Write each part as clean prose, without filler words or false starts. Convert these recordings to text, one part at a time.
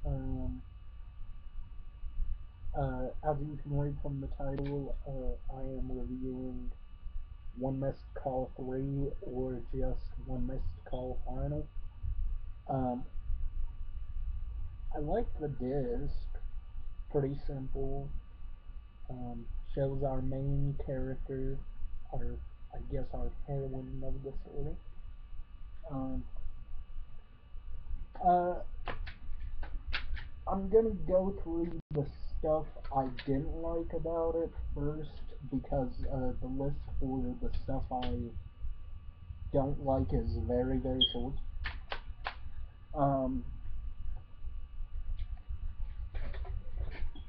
Um, as you can read from the title, I am reviewing One Missed Call 3 or just One Missed Call Final. Um, I like the disc. Pretty simple. Um, Shows our main character, our I guess our heroine of the story. Um, uh, I'm gonna go through the stuff I didn't like about it first because the list for the stuff I don't like is very, very short. Um,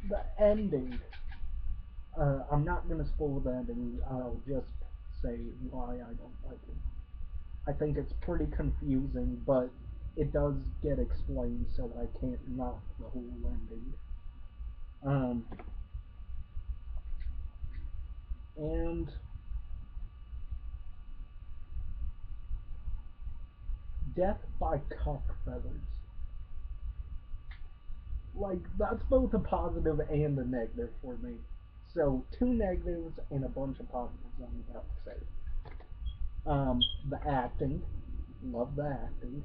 the ending. I'm not gonna spoil the ending. I'll just say why I don't like it. I think it's pretty confusing, but it does get explained, so I can't knock the whole ending. Um, and death by cock feathers. Like, that's both a positive and a negative for me. So, two negatives and a bunch of positives, I'm about to say. The acting. Love the acting.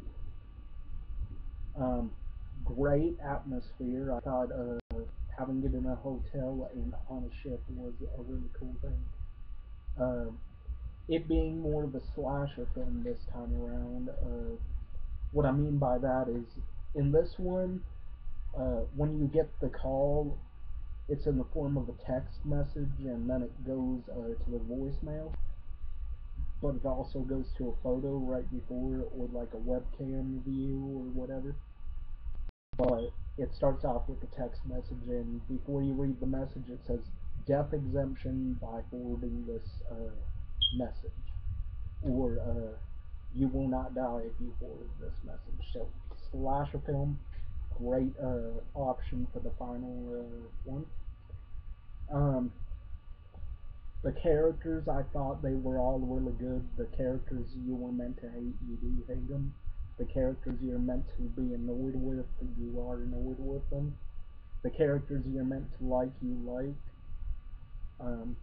Um, Great atmosphere. I thought having it in a hotel and on a ship was a really cool thing. Um, it being more of a slasher film this time around. What I mean by that is, in this one, when you get the call, it's in the form of a text message, and then it goes to the voicemail. But it also goes to a photo right before, or like a webcam view or whatever. But it starts off with the text message, and before you read the message, it says death exemption by forwarding this message, or you will not die if you forward this message. So, slasher film, great option for the final one. Um, the characters, I thought they were all really good. The characters you were meant to hate, you do hate them. The characters you're meant to be annoyed with, you are annoyed with them. The characters you're meant to like, you like. Um,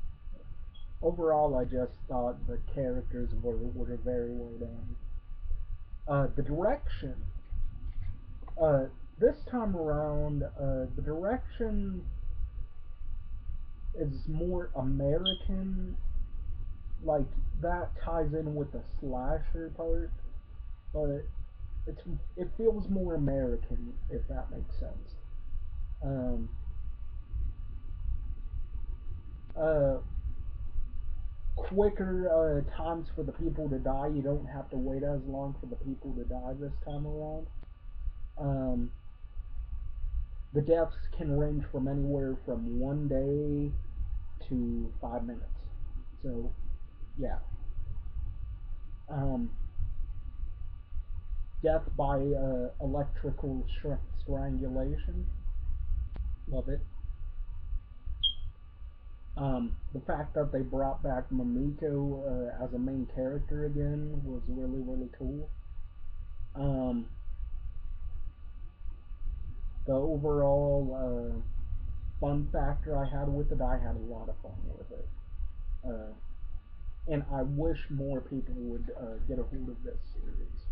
Overall, I just thought the characters were very well done. The direction. Uh, this time around, the direction is more American. Like, that ties in with the slasher part, but it's it feels more American, if that makes sense. Um, uh, Quicker times for the people to die. You don't have to wait as long for the people to die this time around. Um, the deaths can range from anywhere from 1 day to 5 minutes. So yeah, um, death by electrical strangulation. Love it. The fact that they brought back Mamiko as a main character again was really, really cool. Um, the overall fun factor I had with it, I had a lot of fun with it. Uh, and I wish more people would get a hold of this series.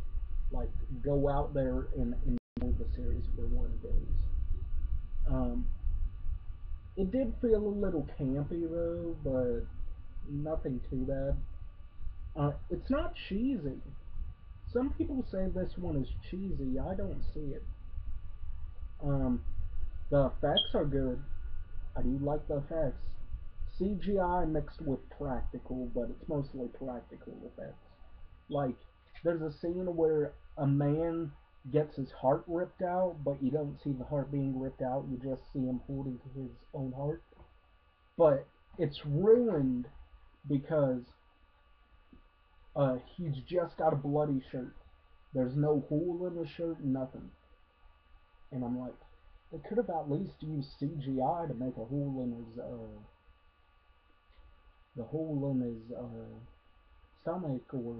Like, go out there and enjoy the series for what it is. Um, it did feel a little campy though, but nothing too bad. It's not cheesy. Some people say this one is cheesy. I don't see it. Um, the effects are good. I do like the effects. CGI mixed with practical, but it's mostly practical effects. Like, there's a scene where a man gets his heart ripped out, but you don't see the heart being ripped out, you just see him holding his own heart. But it's ruined because he's just got a bloody shirt. There's no hole in his shirt, nothing. And I'm like, they could have at least used CGI to make a hole in his the hole in his stomach or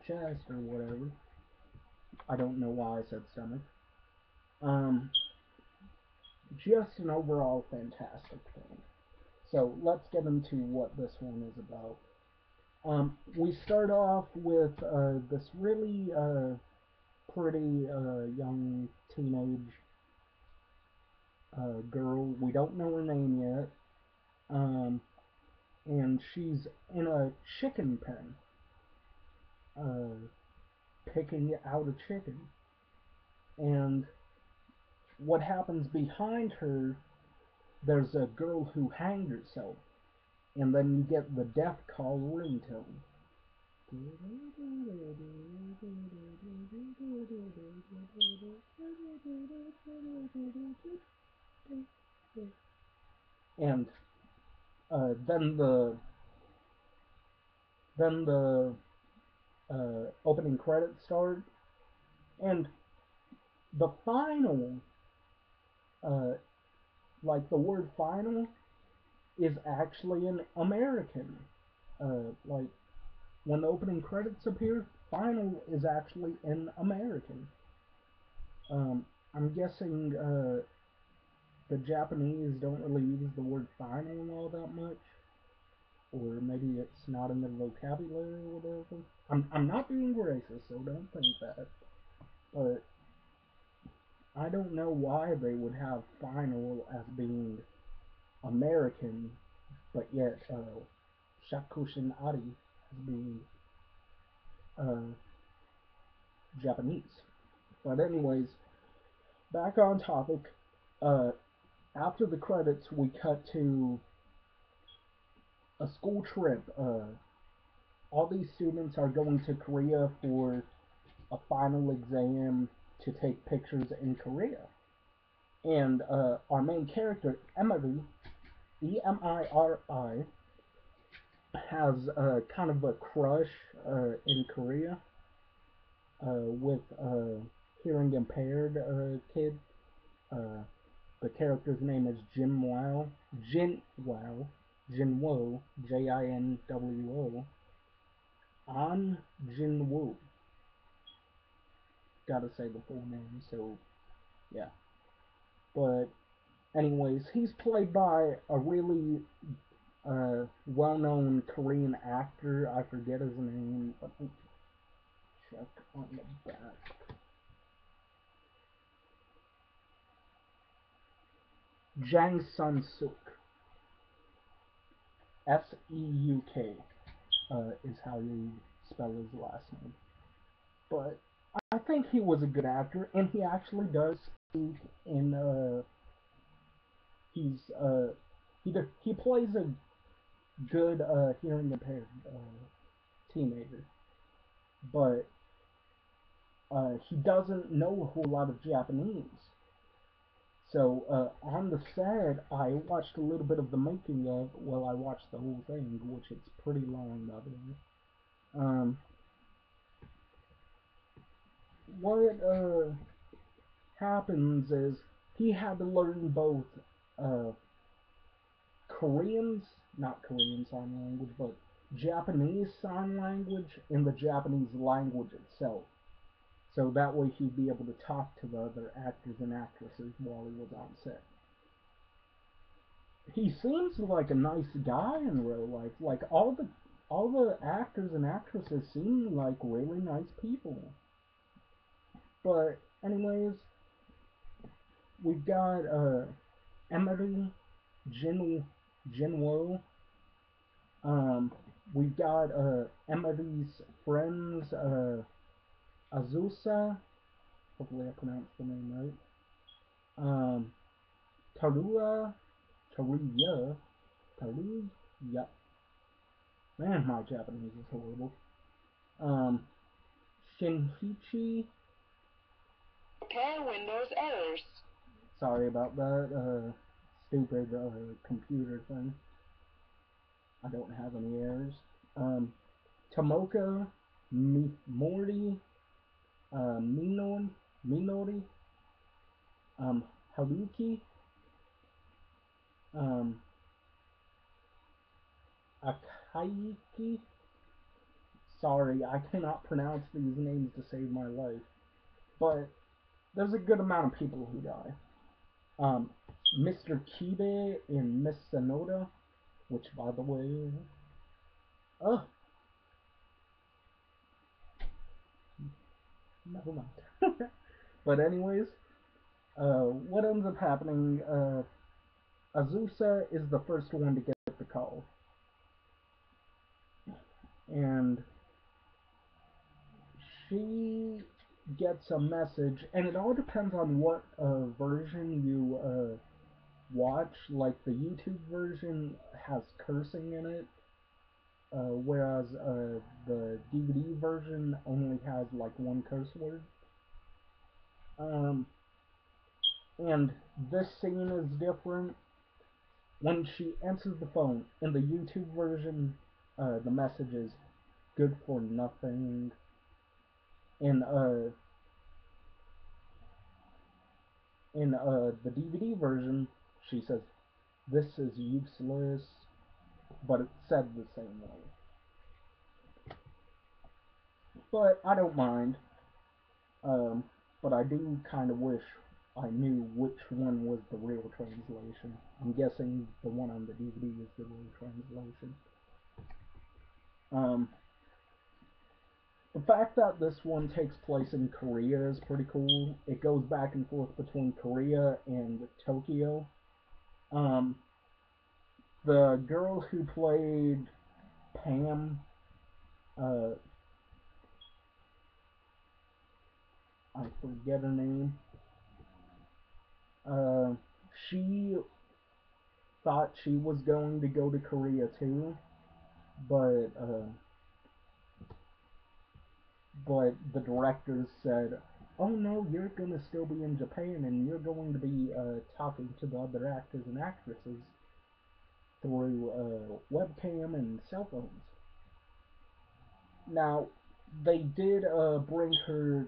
chest or whatever. I don't know why I said stomach. Um, just an overall fantastic thing. So let's get into what this one is about. We start off with this really pretty young teenage girl. We don't know her name yet. Um, and she's in a chicken pen, uh, picking out a chicken. And what happens behind her, there's a girl who hanged herself. And then you get the death call ringtone. And then the opening credits start, and the final, uh, like the word final, is actually an American. Like when the opening credits appear, final is actually an American. I'm guessing the Japanese don't really use the word final all that much, or maybe it's not in their vocabulary or whatever. I'm not being racist, so don't think that. But I don't know why they would have final as being American, but yet Shakushin Ari as being uh, Japanese. But anyways, back on topic. Uh, After the credits, we cut to a school trip. All these students are going to Korea for a final exam to take pictures in Korea. And our main character, Emily, Emiri, has kind of a crush in Korea with a hearing impaired kid. Uh, the character's name is Jin Wow. Jinwo, Jinwo. An Jinwoo. Gotta say the full name, so yeah. But anyways, he's played by a really well-known Korean actor. I forget his name. Let me check on the back. Jang Sun Suk. Seuk is how you spell his last name. But I think he was a good actor, and he actually does speak in. He's he plays a good hearing impaired teenager, but he doesn't know a whole lot of Japanese. So on the set, I watched a little bit of the making of. Well, I watched the whole thing, which it's pretty long, by the way. What happens is he had to learn both uh, Koreans, not Korean Sign Language, but Japanese Sign Language and the Japanese language itself. So that way he'd be able to talk to the other actors and actresses while he was on set. He seems like a nice guy in real life. Like all the actors and actresses seem like really nice people. But anyways, we've got Emily Jinwo. Um, we've got Emily's friends Azusa. Hopefully I pronounced the name right. Tarua, Taruya, Taruya. Man, my Japanese is horrible. Um, Shinhichi. Repair Windows errors. Sorry about that. Stupid computer thing. I don't have any errors. Tomoka, Mori, Minori, Haruki, um, Akaiki. Sorry, I cannot pronounce these names to save my life. But there's a good amount of people who die. Um, Mr. Kibe in Miss Sonoda, which, by the way, oh, never mind. But anyways, what ends up happening? Azusa is the first one to get the call, and she gets a message, and it all depends on what version you watch. Like the YouTube version has cursing in it, whereas the DVD version only has like one curse word. Um, and this scene is different. When she answers the phone in the YouTube version, the message is "good for nothing." In the DVD version, she says, "This is useless," but it's said the same way. But I don't mind. Um, but I do kind of wish I knew which one was the real translation. I'm guessing the one on the DVD is the real translation. Um, the fact that this one takes place in Korea is pretty cool. It goes back and forth between Korea and Tokyo. Um, the girl who played Pam, uh, I forget her name. Uh, she thought she was going to go to Korea too, but the directors said, "Oh no, you're gonna still be in Japan, and you're going to be talking to the other actors and actresses through webcam and cell phones." Now, they did bring her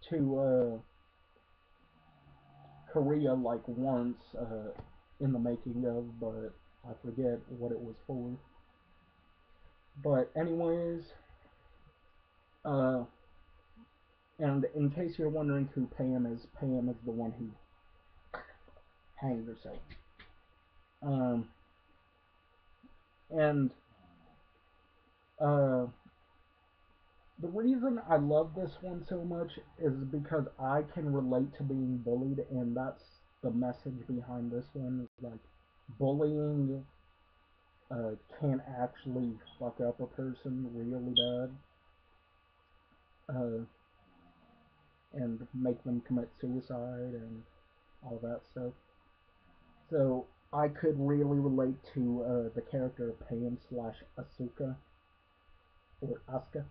to Korea like once in the making of, but I forget what it was for. But anyways, uh, and in case you're wondering who Pam is the one who hanged herself. Um, and uh, the reason I love this one so much is because I can relate to being bullied, and that's the message behind this one. Is like bullying can actually fuck up a person really bad, and make them commit suicide and all that stuff. So I could really relate to the character of Pam slash Asuka or Asuka.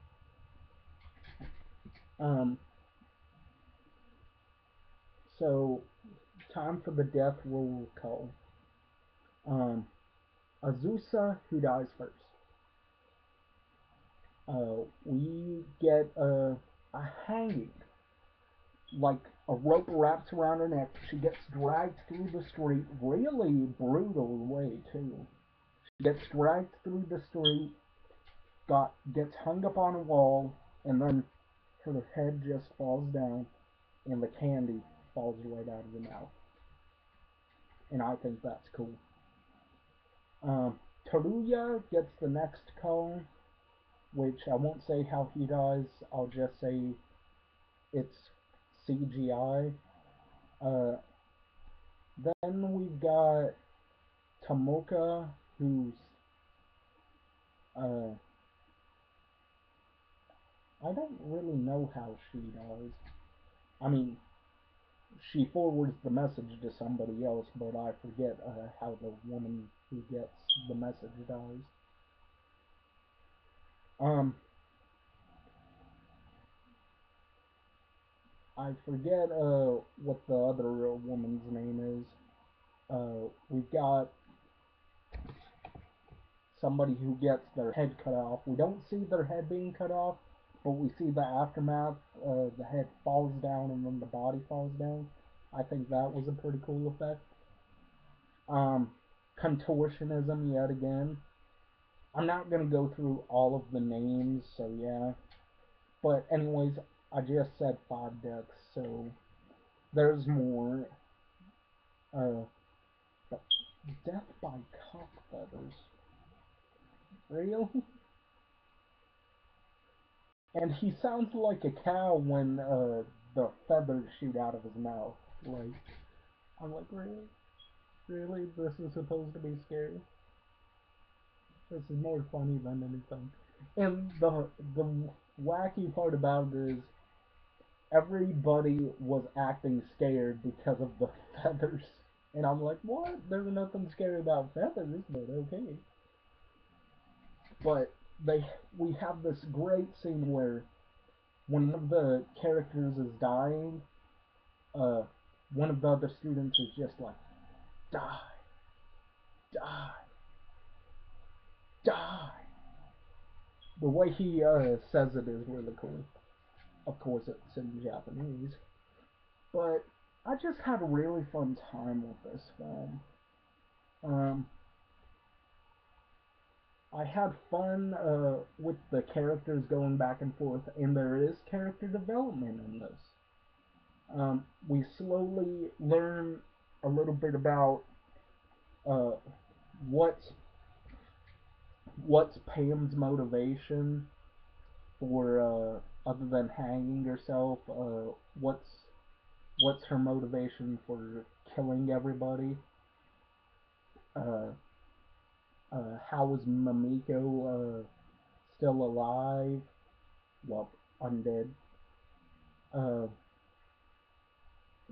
Um, so time for the death roll call. Um, Azusa, who dies first. We get a hanging, like a rope wraps around her neck. She gets dragged through the street, really brutal way too. She gets dragged through the street, gets hung up on a wall, and then her head just falls down, and the candy falls right out of the mouth. And I think that's cool. Taruya gets the next call, which I won't say how he dies. I'll just say it's CGI. Uh, then we've got Tomoka, who's uh, I don't really know how she dies. I mean, she forwards the message to somebody else, but I forget how the woman who gets the message dies. Um, I forget what the other woman's name is. We've got somebody who gets their head cut off. We don't see their head being cut off, but we see the aftermath. The head falls down and then the body falls down. I think that was a pretty cool effect. Um, Contortionism yet again. I'm not gonna go through all of the names, so yeah. But anyways, I just said 5 deaths, so there's more. Uh, but death by cock feathers. Really? And he sounds like a cow when the feathers shoot out of his mouth. Like, I'm like, really? Really? This is supposed to be scary? This is more funny than anything. And the wacky part about it is everybody was acting scared because of the feathers. And I'm like, what? There's nothing scary about feathers, but okay. But we have this great scene where when one of the characters is dying, uh, one of the other students is just like, die, die, die. The way he says it is really cool. Of course, it's in Japanese. But I just had a really fun time with this film. Um, I had fun with the characters going back and forth, and there is character development in this. We slowly learn a little bit about uh, what's Pam's motivation for other than hanging herself. What's her motivation for killing everybody? Uh, how is Mamiko still alive? Well, undead. Uh,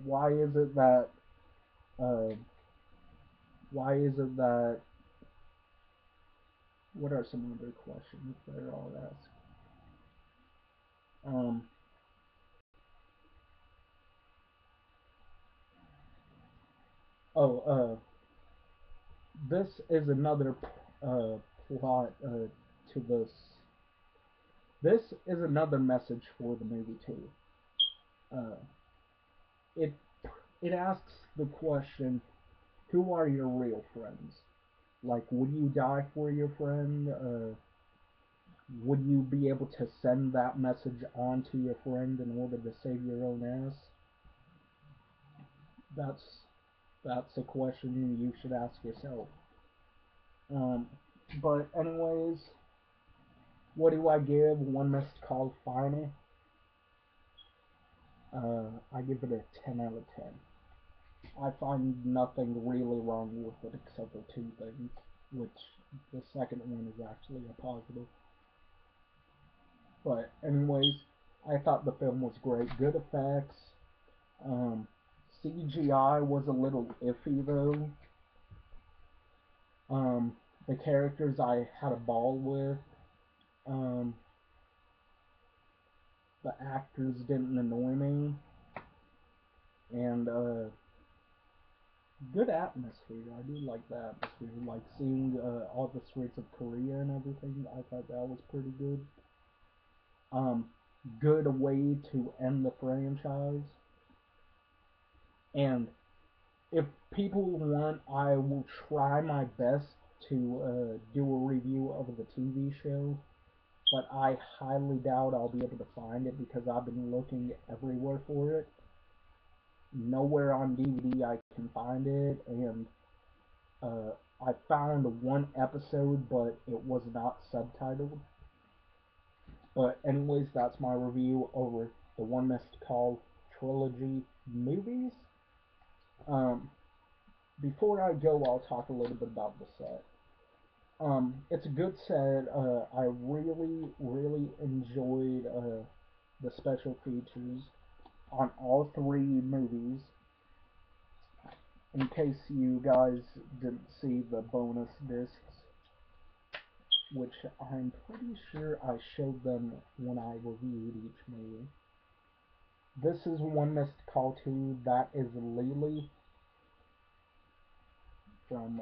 why is it that uh, why is it that what are some other questions that I'll ask? Um, oh, this is another plot to this. This is another message for the movie too. Uh, it it asks the question, who are your real friends? Like, would you die for your friend? Would you be able to send that message on to your friend in order to save your own ass? That's that's a question you should ask yourself. Um, but anyways, what do I give One Missed Call Final? I give it a 10 out of 10. I find nothing really wrong with it except for two things, which the second one is actually a positive. But anyways, I thought the film was great. Good effects. Um, CGI was a little iffy though. Um, the characters I had a ball with. Um, the actors didn't annoy me, and good atmosphere. I do like the atmosphere, like seeing all the streets of Korea and everything. I thought that was pretty good. Um, good way to end the franchise. And if people want, I will try my best to do a review of the TV show, but I highly doubt I'll be able to find it because I've been looking everywhere for it. Nowhere on DVD I can find it, and uh, I found one episode, but it was not subtitled. But anyways, that's my review over the One Missed Call trilogy movies. Um, Before I go, I'll talk a little bit about the set. It's a good set. I really, really enjoyed the special features on all three movies. In case you guys didn't see the bonus discs, which I'm pretty sure I showed them when I reviewed each movie. This is One Missed Call 2. That is Lily from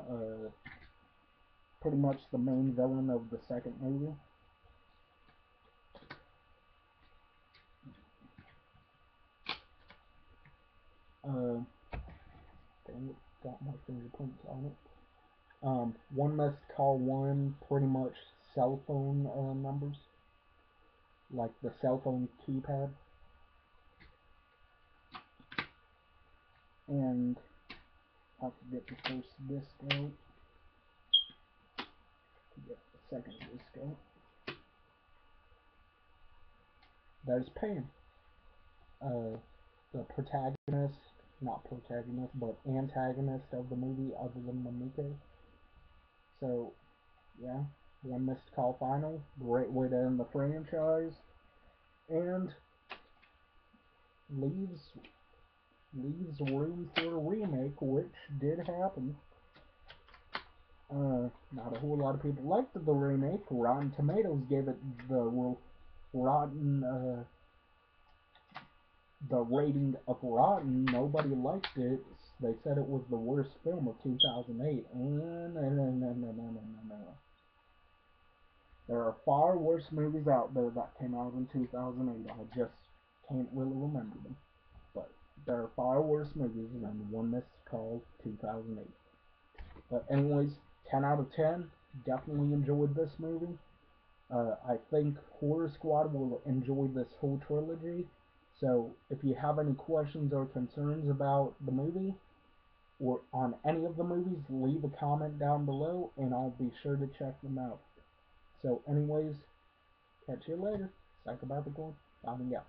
pretty much the main villain of the second movie. Uh, dang it, got my fingerprints on it. One Missed Call 1, pretty much cell phone numbers, like the cell phone keypad. And Have to get the first disc out. Get the second disc out. There's Pam. The protagonist, not protagonist, but antagonist of the movie other than Mamiko. So, yeah, one missed call final. Great way to end the franchise. And leaves room for a remake, which did happen. Not a whole lot of people liked the remake. Rotten Tomatoes gave it the rotten, the rating of Rotten. Nobody liked it. They said it was the worst film of 2008. No. There are far worse movies out there that came out in 2008. I just can't really remember them. But there are far worse movies than one that's called 2008. But anyways, 10 out of 10. Definitely enjoyed this movie. I think Horror Squad will enjoy this whole trilogy. So if you have any questions or concerns about the movie or on any of the movies, leave a comment down below and I'll be sure to check them out. So anyways, catch you later. Psychopath1c, signing out.